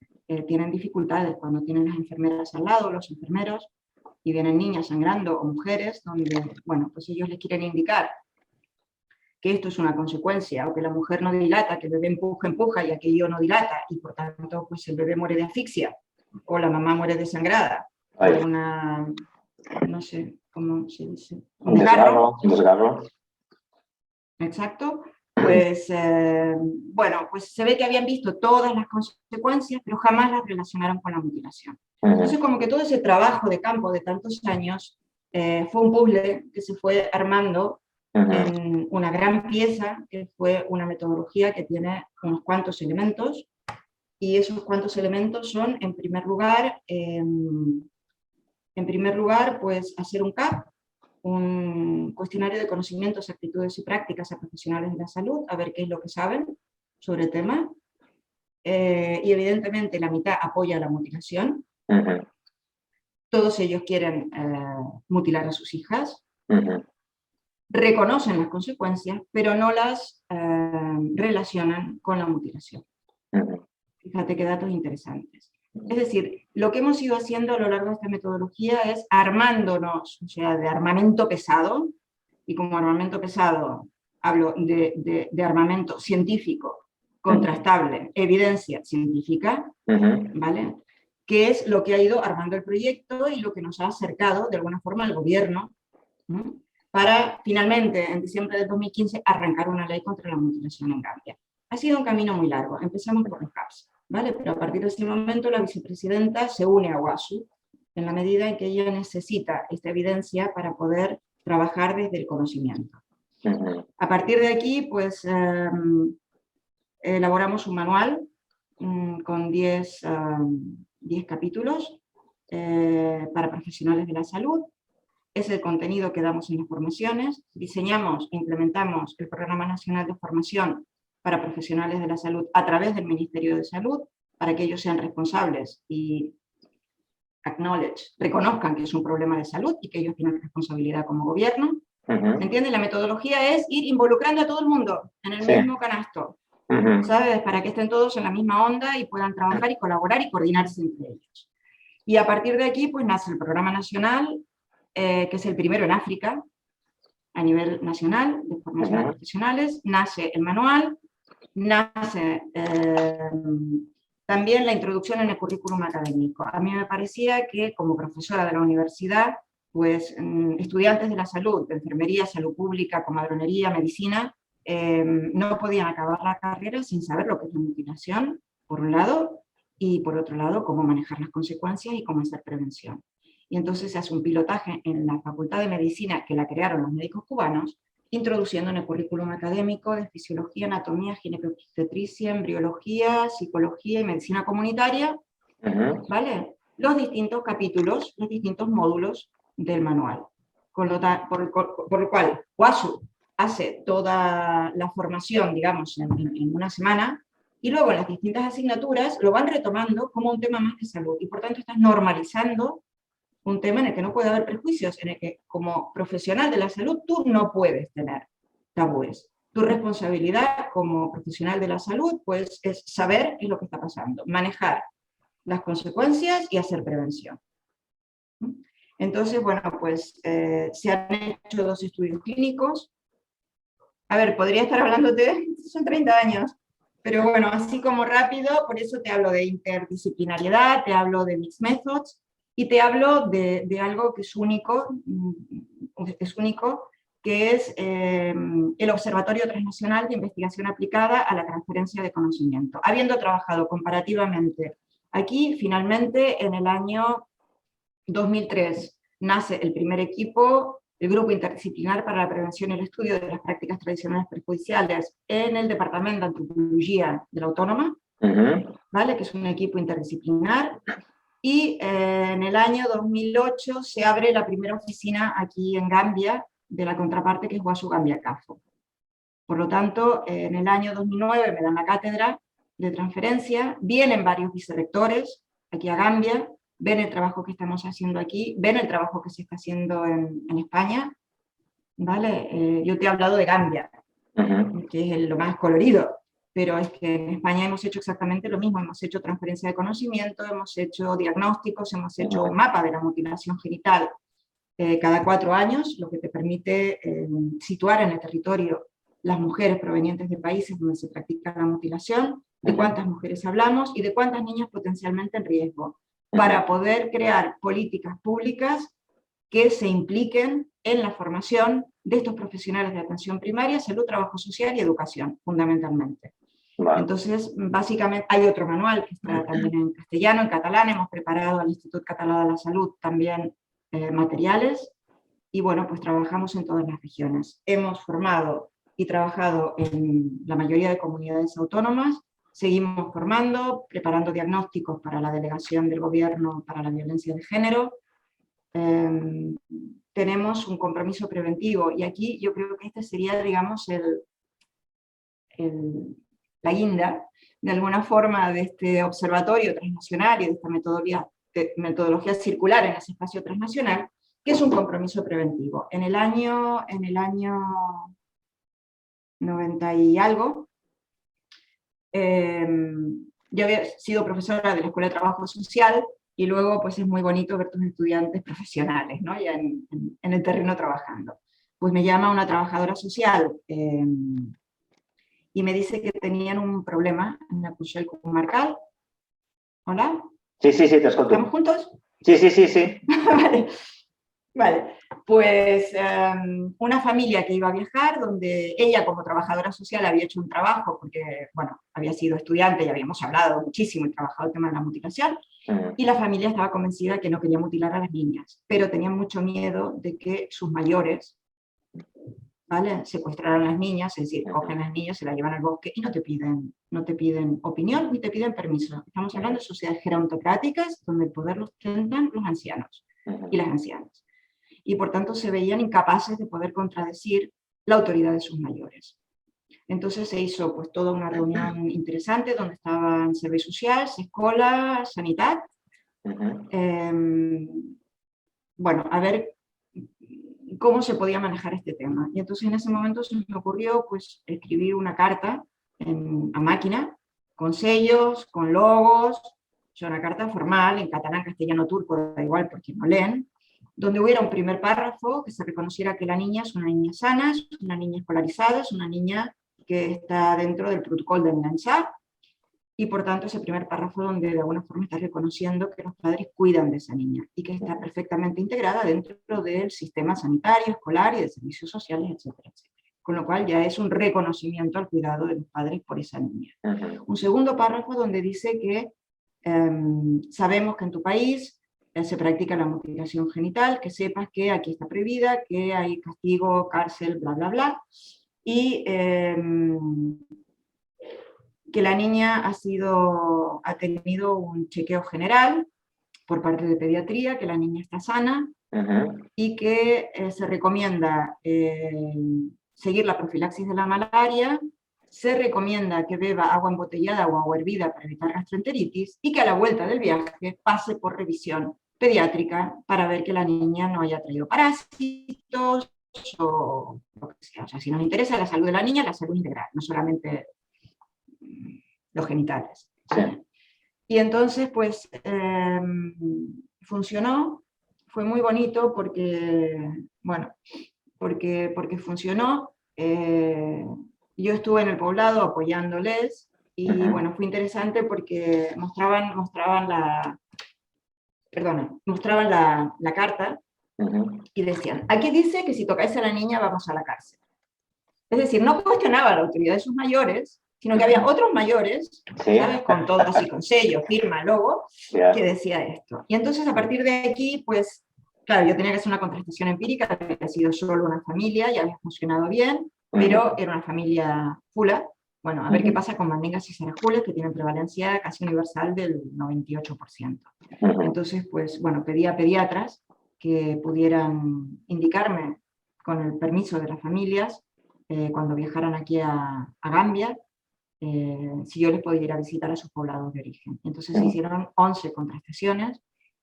tienen dificultades cuando tienen las enfermeras al lado, los enfermeros, y vienen niñas sangrando o mujeres, donde, bueno, pues ellos les quieren indicar que esto es una consecuencia, o que la mujer no dilata, que el bebé empuja y aquello no dilata, y por tanto, pues el bebé muere de asfixia, o la mamá muere desangrada, o una, no sé cómo se dice, un desgarro. Un desgarro. Exacto. Pues, bueno, pues se ve que habían visto todas las consecuencias, pero jamás las relacionaron con la mutilación. Entonces, como que todo ese trabajo de campo de tantos años fue un puzzle que se fue armando en una gran pieza, que fue una metodología que tiene unos cuantos elementos, y esos cuantos elementos son, en primer lugar, pues hacer un CAP, un cuestionario de conocimientos, actitudes y prácticas a profesionales de la salud, a ver qué es lo que saben sobre el tema. Y evidentemente la mitad apoya la mutilación. Todos ellos quieren mutilar a sus hijas. Reconocen las consecuencias, pero no las relacionan con la mutilación. Fíjate qué datos interesantes. Es decir, lo que hemos ido haciendo a lo largo de esta metodología es armándonos, o sea, de armamento pesado, y como armamento pesado hablo de armamento científico, contrastable, evidencia científica, ¿vale? Que es lo que ha ido armando el proyecto y lo que nos ha acercado de alguna forma al gobierno, ¿no? Para finalmente, en diciembre de 2015, arrancar una ley contra la mutilación en Gambia. Ha sido un camino muy largo, empezamos por los CAPS, ¿vale? Pero a partir de este momento la vicepresidenta se une a WASU en la medida en que ella necesita esta evidencia para poder trabajar desde el conocimiento. A partir de aquí, pues, elaboramos un manual con 10 capítulos para profesionales de la salud. Es el contenido que damos en las formaciones. Diseñamos e implementamos el Programa Nacional de Formación para Profesionales de la Salud a través del Ministerio de Salud, para que ellos sean responsables y reconozcan que es un problema de salud y que ellos tienen responsabilidad como gobierno. ¿Me entiendes? La metodología es ir involucrando a todo el mundo en el mismo canasto, ¿sabes? Para que estén todos en la misma onda y puedan trabajar y colaborar y coordinarse entre ellos. Y a partir de aquí, pues nace el Programa Nacional, que es el primero en África, a nivel nacional, de formación de profesionales, nace el manual, nace también la introducción en el currículum académico. A mí me parecía que, como profesora de la universidad, pues estudiantes de la salud, de enfermería, salud pública, comadronería, medicina, no podían acabar la carrera sin saber lo que es la mutilación, por un lado, y por otro lado, cómo manejar las consecuencias y cómo hacer prevención. Y entonces se hace un pilotaje en la Facultad de Medicina, que la crearon los médicos cubanos, introduciendo en el currículum académico de fisiología, anatomía, ginecobstetricia, embriología, psicología y medicina comunitaria, ¿vale? Los distintos capítulos, los distintos módulos del manual. Por lo cual, WASU hace toda la formación, digamos, en una semana, y luego en las distintas asignaturas lo van retomando como un tema más de salud, y por tanto estás normalizando un tema en el que no puede haber prejuicios, en el que como profesional de la salud tú no puedes tener tabúes. Tu responsabilidad como profesional de la salud, pues, es saber qué es lo que está pasando, manejar las consecuencias y hacer prevención. Entonces, bueno, pues se han hecho 2 estudios clínicos. A ver, podría estar hablándote, son 30 años, pero bueno, así como rápido, por eso te hablo de interdisciplinariedad, te hablo de mixed methods, y te hablo de algo que es único, que es el Observatorio Transnacional de Investigación Aplicada a la Transferencia de Conocimiento. Habiendo trabajado comparativamente aquí, finalmente en el año 2003 nace el primer equipo, el Grupo Interdisciplinar para la Prevención y el Estudio de las Prácticas Tradicionales Perjudiciales en el Departamento de Antropología de la Autónoma, ¿vale? Que es un equipo interdisciplinar. Y en el año 2008 se abre la primera oficina aquí en Gambia, de la contraparte que es Guasu Gambia CAFO. Por lo tanto, en el año 2009 me dan la cátedra de transferencia, vienen varios vicerrectores aquí a Gambia, ven el trabajo que estamos haciendo aquí, ven el trabajo que se está haciendo en España, ¿vale? Yo te he hablado de Gambia, que es lo más colorido, pero es que en España hemos hecho exactamente lo mismo, hemos hecho transferencia de conocimiento, hemos hecho diagnósticos, hemos hecho un mapa de la mutilación genital cada 4 años, lo que te permite situar en el territorio las mujeres provenientes de países donde se practica la mutilación, de cuántas mujeres hablamos y de cuántas niñas potencialmente en riesgo, para poder crear políticas públicas que se impliquen en la formación de estos profesionales de atención primaria, salud, trabajo social y educación, fundamentalmente. Vale. Entonces, básicamente, hay otro manual que está también en castellano, en catalán, hemos preparado al Instituto Català de la Salud también materiales, y bueno, pues trabajamos en todas las regiones. Hemos formado y trabajado en la mayoría de comunidades autónomas, seguimos formando, preparando diagnósticos para la delegación del gobierno para la violencia de género. Tenemos un compromiso preventivo, y aquí yo creo que este sería, digamos, la guinda, de alguna forma, de este observatorio transnacional y de esta metodología circular en ese espacio transnacional, que es un compromiso preventivo. En el año 90 y algo, yo había sido profesora de la Escuela de Trabajo Social, y luego pues es muy bonito ver tus estudiantes profesionales, ¿no? Ya en el terreno trabajando. Pues me llama una trabajadora social y me dice que tenían un problema en la Cuixel comarcal. ¿Hola? Sí, te escucho. ¿Estamos juntos? Sí. Vale. Vale, pues una familia que iba a viajar, donde ella como trabajadora social había hecho un trabajo, porque, bueno, había sido estudiante y habíamos hablado muchísimo y trabajado el tema de la mutilación, y la familia estaba convencida que no quería mutilar a las niñas, pero tenían mucho miedo de que sus mayores, ¿vale?, secuestraran a las niñas, es decir, cogen a las niñas, se las llevan al bosque y no te piden opinión ni te piden permiso. Estamos hablando de sociedades gerontocráticas donde el poder lo ostentan los ancianos y las ancianas. Y por tanto se veían incapaces de poder contradecir la autoridad de sus mayores. Entonces se hizo pues toda una reunión interesante donde estaban Serveis Socials, Escola, Sanitat, bueno, a ver cómo se podía manejar este tema. Y entonces en ese momento se me ocurrió pues escribir una carta a máquina, con sellos, con logos, una carta formal, en catalán, castellano, turco, da igual porque no leen, donde hubiera un primer párrafo que se reconociera que la niña es una niña sana, es una niña escolarizada, es una niña que está dentro del protocolo de Nanchar, y por tanto ese primer párrafo donde de alguna forma está reconociendo que los padres cuidan de esa niña y que está perfectamente integrada dentro del sistema sanitario, escolar y de servicios sociales, etcétera, etcétera. Con lo cual ya es un reconocimiento al cuidado de los padres por esa niña. Un segundo párrafo donde dice que sabemos que en tu país se practica la mutilación genital, que sepas que aquí está prohibida, que hay castigo, cárcel, bla, bla, bla, y que la niña ha tenido un chequeo general por parte de pediatría, que la niña está sana, y que se recomienda seguir la profilaxis de la malaria, se recomienda que beba agua embotellada o agua hervida para evitar gastroenteritis, y que a la vuelta del viaje pase por revisión pediátrica para ver que la niña no haya traído parásitos o lo que sea. O sea, si nos interesa la salud de la niña, la salud integral, no solamente los genitales. Sí. Y entonces, pues, funcionó, fue muy bonito porque, bueno, porque funcionó. Yo estuve en el poblado apoyándoles y, bueno, fue interesante porque mostraban la carta y decían, aquí dice que si tocáis a la niña vamos a la cárcel. Es decir, no cuestionaba la autoridad de sus mayores, sino que había otros mayores, Sí. ¿sabes? Con todo así, con sello, firma, logo, Yeah. que decía esto. Y entonces a partir de aquí, pues, claro, yo tenía que hacer una contrastación empírica, había sido solo una familia y había funcionado bien, pero era una familia fula. Bueno, a ver qué pasa con mandingas y sarajules, que tienen prevalencia casi universal del 98%. Entonces, pues, bueno, pedí a pediatras que pudieran indicarme, con el permiso de las familias, cuando viajaran aquí a Gambia, si yo les podía ir a visitar a sus poblados de origen. Entonces se hicieron 11 contrastaciones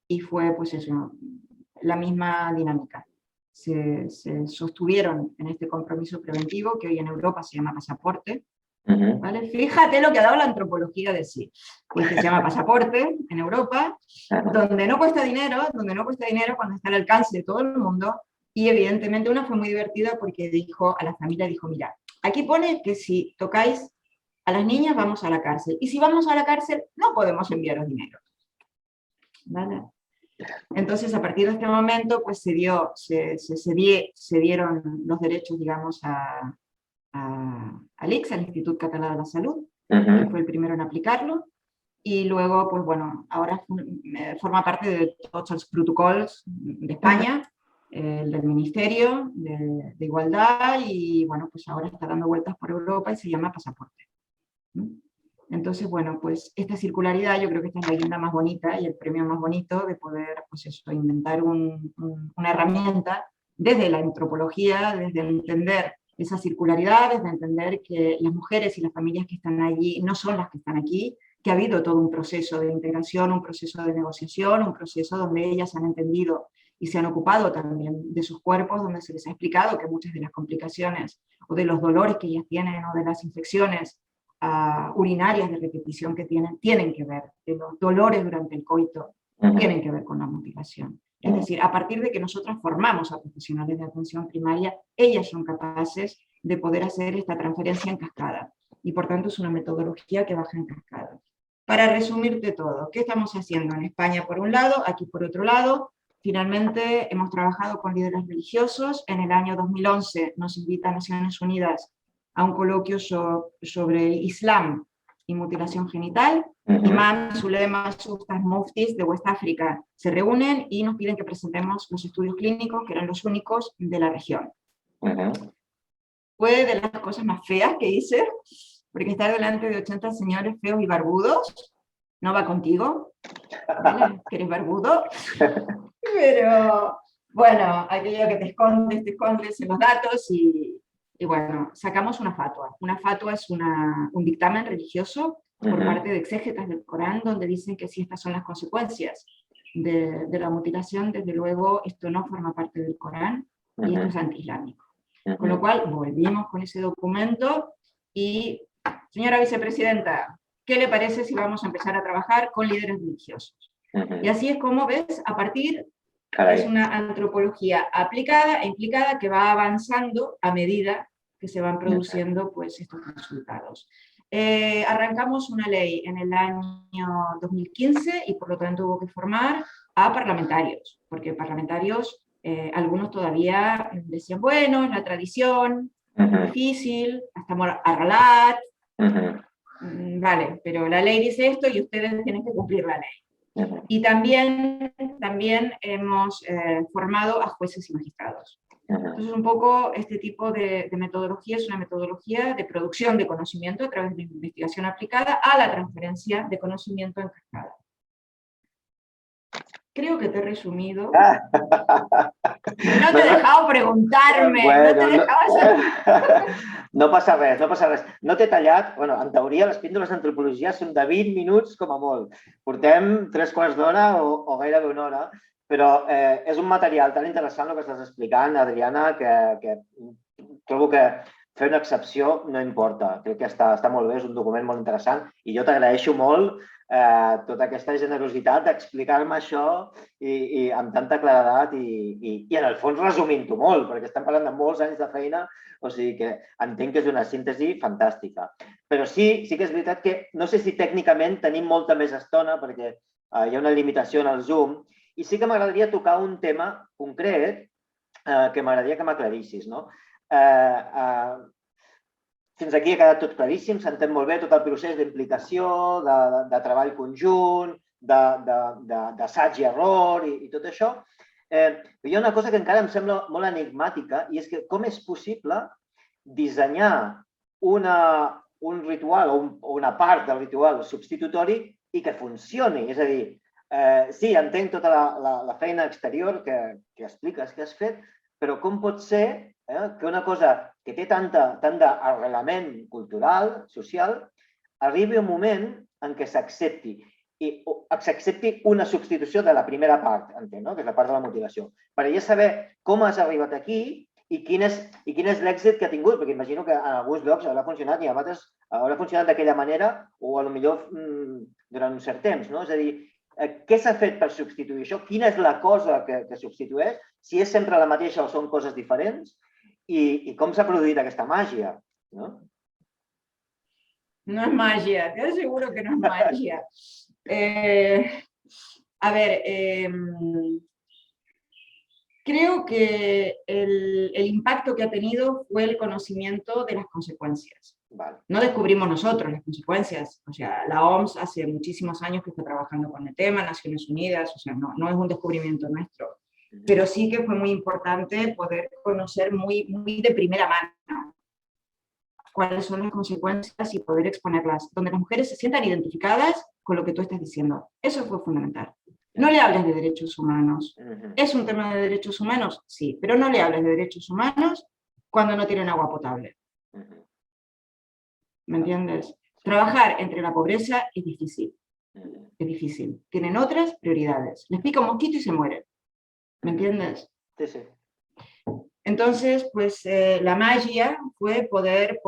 y fue, pues eso, la misma dinámica. Se sostuvieron en este compromiso preventivo, que hoy en Europa se llama pasaporte, ¿vale? Fíjate lo que ha dado la antropología de sí, pues que se llama pasaporte en Europa, donde no cuesta dinero cuando está al alcance de todo el mundo. Y evidentemente una fue muy divertida porque dijo a la familia, dijo, mira, aquí pone que si tocáis a las niñas vamos a la cárcel, y si vamos a la cárcel no podemos enviaros dinero, ¿vale? Entonces, a partir de este momento, pues se dieron los derechos, digamos, al ICS, al Institut Català de la Salud, que fue el primero en aplicarlo, y luego, pues bueno, ahora forma parte de todos los protocolos de España, el del Ministerio de Igualdad, y bueno, pues ahora está dando vueltas por Europa y se llama pasaporte. Entonces, bueno, pues esta circularidad, yo creo que esta es la guinda más bonita y el premio más bonito de poder, pues eso, inventar una herramienta desde la antropología, desde entender esa circularidad, desde entender que las mujeres y las familias que están allí no son las que están aquí, que ha habido todo un proceso de integración, un proceso de negociación, un proceso donde ellas han entendido y se han ocupado también de sus cuerpos, donde se les ha explicado que muchas de las complicaciones o de los dolores que ellas tienen o de las infecciones urinarias de repetición que tienen que ver, de los dolores durante el coito, tienen que ver con la mutilación. Es decir, a partir de que nosotras formamos a profesionales de atención primaria, ellas son capaces de poder hacer esta transferencia en cascada. Y por tanto es una metodología que baja en cascada. Para resumirte todo, ¿qué estamos haciendo en España por un lado, aquí por otro lado? Finalmente hemos trabajado con líderes religiosos. En el año 2011 nos invita a Naciones Unidas a un coloquio sobre Islam y mutilación genital. Imams, ulemas, ustas, muftis de West África se reúnen y nos piden que presentemos los estudios clínicos, que eran los únicos de la región. Fue de las cosas más feas que hice, porque estar delante de 80 señores feos y barbudos no va contigo, ¿vale? Que eres barbudo. Pero bueno, aquello que te escondes en los datos y bueno, sacamos una fatua. Una fatua es un dictamen religioso por parte de exégetas del Corán, donde dicen que si estas son las consecuencias de la mutilación, desde luego esto no forma parte del Corán y esto es antiislámico. Con lo cual volvimos con ese documento y, señora vicepresidenta, ¿qué le parece si vamos a empezar a trabajar con líderes religiosos? Y así es como ves, a partir... Es una antropología aplicada e implicada que va avanzando a medida que se van produciendo pues, estos resultados. Arrancamos una ley en el año 2015 y por lo tanto hubo que formar a parlamentarios, porque parlamentarios, algunos todavía decían, bueno, es la tradición, difícil, hasta arralat, vale, pero la ley dice esto y ustedes tienen que cumplir la ley. Y también hemos formado a jueces y magistrados. Entonces, un poco este tipo de metodología es una metodología de producción de conocimiento a través de investigación aplicada a la transferencia de conocimiento en cascada. Creo que te he resumido. No te he dejado preguntarme. Bueno, no passa res, no passa res. No t'he tallat, bueno, en teoria les píndoles d'antropologia són de 20 minuts com a molt. Portem 3/4 d'hora o gairebé una hora, però és un material tan interessant el que estàs explicant, Adriana, que trobo que fer una excepció no importa. Crec que està molt bé, és un document molt interessant i jo t'agraeixo molt tota aquesta generositat d'explicar-me això i amb tanta claredat i en el fons resumint-ho molt, perquè estem parlant de molts anys de feina, o sigui que entenc que és una síntesi fantàstica. Però sí que és veritat que no sé si tècnicament tenim molta més estona perquè hi ha una limitació en el Zoom i sí que m'agradaria tocar un tema concret que m'agradaria que m'aclarissis, no? Fins aquí ha quedat tot claríssim, s'entén molt bé tot el procés d'implicació, de treball conjunt, d'assaig i error i tot això. Hi ha una cosa que encara em sembla molt enigmàtica i és que com és possible dissenyar un ritual o una part del ritual substitutori i que funcioni. És a dir, sí, entenc tota la feina exterior que expliques que has fet, però com pot ser que una cosa que té tant d'arrelament cultural, social, arribi un moment en què s'accepti una substitució de la primera part, entenc, no? Que és la part de la motivació. Per ja saber com has arribat aquí i quin és l'èxit que ha tingut, perquè imagino que en alguns llocs haurà funcionat i en altres haurà funcionat d'aquella manera o potser durant un cert temps, no? És a dir, què s'ha fet per substituir això? Quina és la cosa que substitueix? Si és sempre la mateixa o són coses diferents? I com s'ha produït aquesta màgia, no? No es magia, te aseguro que no es magia. A ver, creo que el impacto que ha tenido fue el conocimiento de las consecuencias. Vale. No descubrimos nosotros las consecuencias. O sea, la OMS hace muchísimos años que está trabajando con el tema, Naciones Unidas, o sea, no es un descubrimiento nuestro. Pero sí que fue muy importante poder conocer muy de primera mano cuáles son las consecuencias y poder exponerlas, donde las mujeres se sientan identificadas con lo que tú estás diciendo. Eso fue fundamental. No le hables de derechos humanos. ¿Es un tema de derechos humanos? Sí, pero no le hables de derechos humanos cuando no tienen agua potable. ¿Me entiendes? Trabajar entre la pobreza es difícil. Es difícil. Tienen otras prioridades. Les pica un mosquito y se mueren. ¿Me entiendes? Sí, sí. Entonces, pues la magia fue poder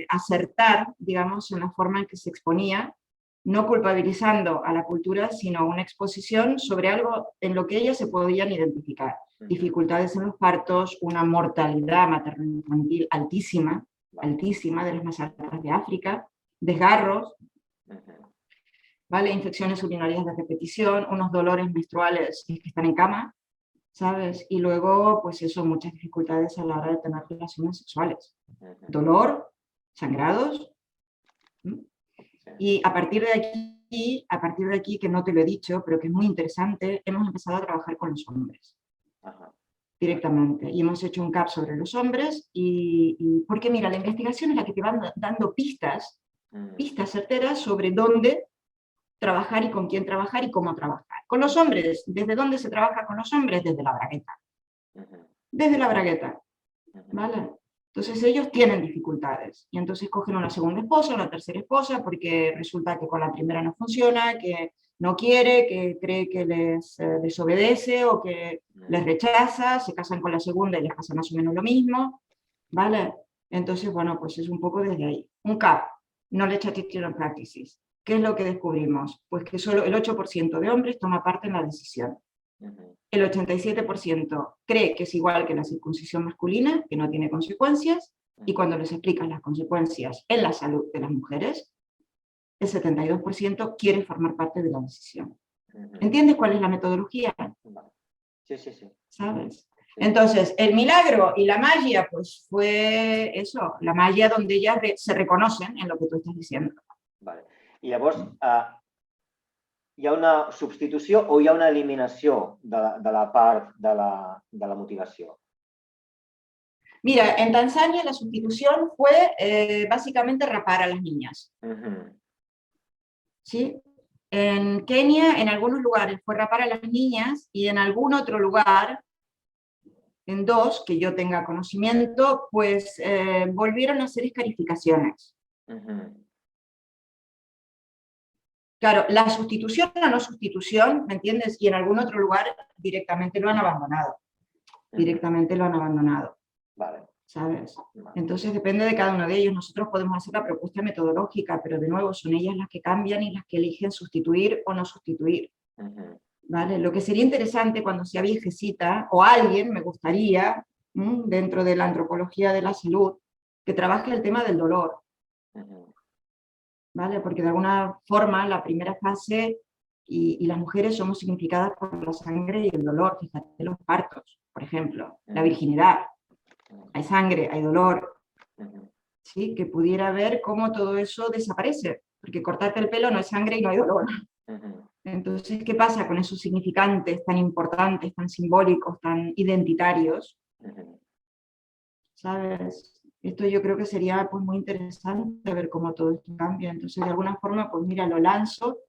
acertar, digamos, en la forma en que se exponía, no culpabilizando a la cultura, sino una exposición sobre algo en lo que ellas se podían identificar. Dificultades en los partos, una mortalidad materno-infantil altísima, de las más altas de África, desgarros, ¿vale? Infecciones urinarias de repetición, unos dolores menstruales que están en cama, ¿sabes? Y luego, pues eso, muchas dificultades a la hora de tener relaciones sexuales. Dolor, sangrados. Y a partir de aquí, que no te lo he dicho, pero que es muy interesante, hemos empezado a trabajar con los hombres. Directamente. Y hemos hecho un CAP sobre los hombres, porque mira, la investigación es la que te va dando pistas certeras sobre dónde trabajar y con quién trabajar y cómo trabajar. Con los hombres, ¿desde dónde se trabaja con los hombres? Desde la bragueta. Desde la bragueta, ¿vale? Entonces ellos tienen dificultades y entonces cogen una segunda esposa, una tercera esposa, porque resulta que con la primera no funciona, que no quiere, que cree que les desobedece o que les rechaza, se casan con la segunda y les pasa más o menos lo mismo, ¿vale? Entonces, bueno, pues es un poco desde ahí. Un CAP, Knowledge Attitude and Practices. ¿Qué es lo que descubrimos? Pues que solo el 8% de hombres toma parte en la decisión. El 87% cree que es igual que la circuncisión masculina, que no tiene consecuencias, y cuando les explicas las consecuencias en la salud de las mujeres, el 72% quiere formar parte de la decisión. ¿Entiendes cuál es la metodología? Sí, sí, sí. ¿Sabes? Entonces, el milagro y la magia, pues fue eso, la magia donde ellas se reconocen en lo que tú estás diciendo. Vale. I llavors, hi ha una substitució o hi ha una eliminació de la part de la motivació? Mira, en Tanzania la sustitución fue básicamente rapar a las niñas. ¿Sí? En Kenia, en algunos lugares, fue rapar a las niñas y en algún otro lugar, en dos, que yo tenga conocimiento, pues volvieron a hacer escarificaciones. Claro, la sustitución o no sustitución, ¿me entiendes? Y en algún otro lugar directamente lo han abandonado. Directamente lo han abandonado. Vale. ¿sabes? Entonces depende de cada uno de ellos. Nosotros podemos hacer la propuesta metodológica, pero de nuevo son ellas las que cambian y las que eligen sustituir o no sustituir. ¿Vale? Lo que sería interesante cuando sea viejecita, o alguien, me gustaría, dentro de la antropología de la salud, que trabaje el tema del dolor. ¿Vale? Porque de alguna forma la primera fase, y las mujeres somos significadas por la sangre y el dolor. Fíjate, los partos, por ejemplo, la virginidad. Hay sangre, hay dolor, ¿sí? Que pudiera ver cómo todo eso desaparece, porque cortarte el pelo no es sangre y no hay dolor. Entonces, ¿qué pasa con esos significantes tan importantes, tan simbólicos, tan identitarios? ¿Sabes? Esto yo creo que sería pues, muy interesante ver cómo todo esto cambia. Entonces, de alguna forma, pues mira, lo lanzo.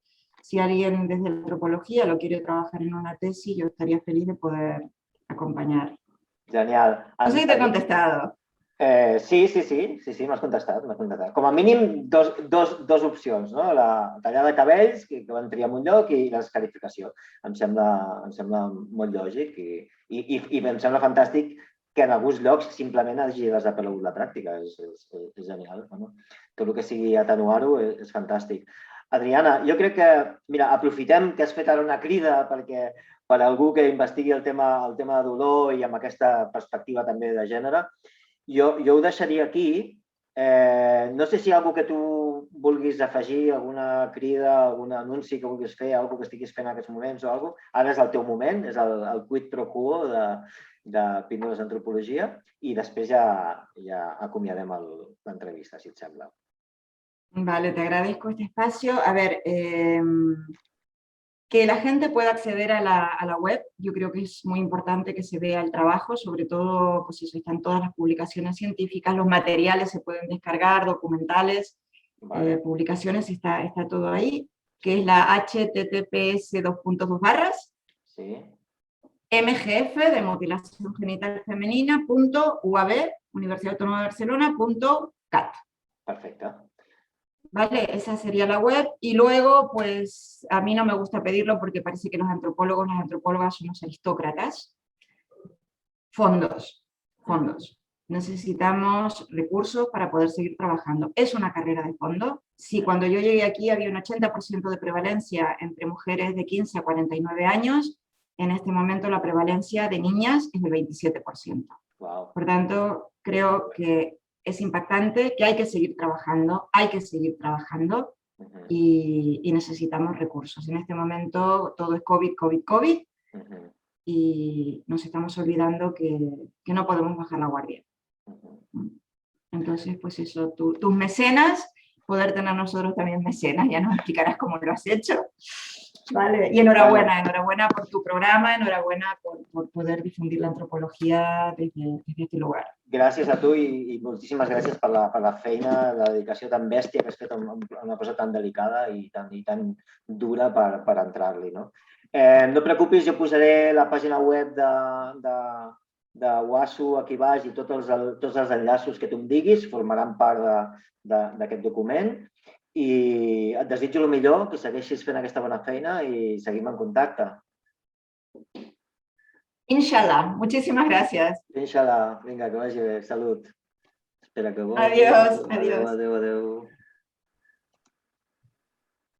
Si alguien desde la antropología lo quiere trabajar en una tesis, yo estaría feliz de poder acompañar. Genial. No sé si te he contestado. Sí, m'has contestat. Com a mínim, dos opcions, no? La tallada de cabells, que van triar en un lloc, i l'escarificació. Em sembla molt lògic i em sembla fantàstic que en alguns llocs simplement hagi desaparegut la pràctica. És genial. Bueno, tot el que sigui atenuar-ho és fantàstic. Adriana, jo crec que, mira, aprofitem que has fet ara una crida perquè per algú que investigui el tema de dolor i amb aquesta perspectiva també de gènere, jo ho deixaria aquí. No sé si hi ha alguna cosa que tu vulguis afegir, alguna crida, algun anunci que vulguis fer, alguna cosa que estiguis fent en aquests moments o alguna cosa. Ara és el teu moment, és el quid pro quo de Píndoles d'Antropologia i després ja acomiadem l'entrevista, si et sembla. Vale, te agradezco este espacio. A ver, que la gente pueda acceder a la web, yo creo que es muy importante que se vea el trabajo, sobre todo, pues eso, están todas las publicaciones científicas, los materiales se pueden descargar, documentales, vale. Publicaciones, está todo ahí, que es la https:// sí. mgf de mutilación genital femenina .uab, Universidad Autónoma de Barcelona .cat. Perfecto. ¿Vale? Esa sería la web. Y luego, pues, a mí no me gusta pedirlo porque parece que los antropólogos, las antropólogas somos aristócratas. Fondos. Necesitamos recursos para poder seguir trabajando. Es una carrera de fondo. Si cuando yo llegué aquí había un 80% de prevalencia entre mujeres de 15 a 49 años, en este momento la prevalencia de niñas es del 27%. Wow. Por tanto, creo que es impactante, que hay que seguir trabajando y necesitamos recursos. En este momento todo es COVID, y nos estamos olvidando que no podemos bajar la guardia. Entonces, pues eso, tus mecenas, poder tener nosotros también mecenas, ya nos explicarás cómo lo has hecho. Vale, y enhorabuena por tu programa, enhorabuena por poder difundir la antropología desde este lugar. Gràcies a tu i moltíssimes gràcies per la feina, la dedicació tan bèstia que has fet a una cosa tan delicada i tan dura per entrar-li. No et preocupis, jo posaré la pàgina web de WASU aquí baix i tots els enllaços que tu em diguis formaran part d'aquest document. I et desitjo el millor, que segueixis fent aquesta bona feina i seguim en contacte. Inshallah, muchísimas gracias. Inshallah, vinga, que vagi bé, salut. Espera que vol. Adiós. Adéu.